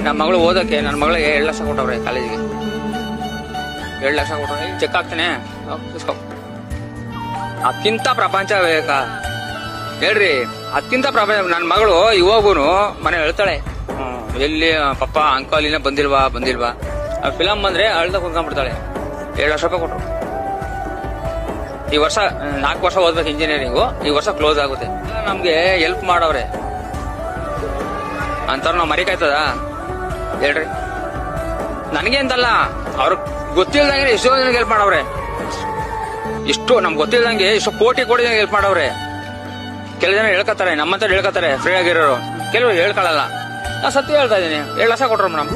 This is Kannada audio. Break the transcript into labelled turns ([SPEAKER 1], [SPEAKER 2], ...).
[SPEAKER 1] ನಮ್ಮ ಮಗಳು ಓದಕ್ಕೆ ನನ್ನ ಮಗಳಿಗೆ 2 ಲಕ್ಷ ಕೊಟ್ಟವ್ರೆ ಕಾಲೇಜಿಗೆ. 2 ಲಕ್ಷ ಕೊಟ್ಟವ್ರೆ. ಚೆಕ್ ಹಾಕ್ತೇನೆ, ಅದಕ್ಕಿಂತ ಪ್ರಪಂಚ ಬೇಕಾ ಹೇಳ್ರಿ? ಅದಕ್ಕಿಂತ ಪ್ರಪಂಚ. ನನ್ನ ಮಗಳು ಇವಾಗೂನು ಮನೆ ಹೇಳ್ತಾಳೆ, ಎಲ್ಲಿ ಪಪ್ಪ ಅಂಕಲ್ ಇನ್ನ ಬಂದಿಲ್ವಾ ಫಿಲಮ್ ಬಂದ್ರೆ ಅಳ್ದ ಕುಂತ್ಕೊಂಡ್ಬಿಡ್ತಾಳೆ. 2 ಲಕ್ಷ ರೂಪಾಯಿ ಕೊಟ್ರು. ಈ ವರ್ಷ 4 ವರ್ಷ ಓದ್ಬೇಕು ಇಂಜಿನಿಯರಿಂಗು, ಈ ವರ್ಷ ಕ್ಲೋಸ್ ಆಗುತ್ತೆ. ನಮ್ಗೆ ಹೆಲ್ಪ್ ಮಾಡವ್ರೆ ಅಂತವ್ರು ನಾವು ಮರಿಕಾಯ್ತದ ಹೇಳ್ರಿ? ನನಗೆ ಅಂತಲ್ಲ, ಅವ್ರಿಗೆ ಗೊತ್ತಿಲ್ದಂಗೆ ಎಷ್ಟೋ ಜನಕ್ಕೆ ಹೆಲ್ಪ್ ಮಾಡವ್ರೆ. ಇಷ್ಟು ನಮ್ಗೆ ಗೊತ್ತಿಲ್ದಂಗೆ ಇಷ್ಟು ಕೋಟಿ ಹೆಲ್ಪ್ ಮಾಡವ್ರೆ. ಕೆಲವು ಜನ ಹೇಳ್ಕೊತಾರೆ, ನಮ್ಮಂತ ಹೇಳ್ಕೊತಾರೆ ಫ್ರೀ ಆಗಿರೋರು, ಕೆಲವರು ಹೇಳ್ಕೊಳ್ಳಲ್ಲ. ನಾ ಸತ್ಯ ಹೇಳ್ತಾ ಇದೀನಿ. 2 ಲಕ್ಷ ಕೊಟ್ರು ಮೇಡಮ್.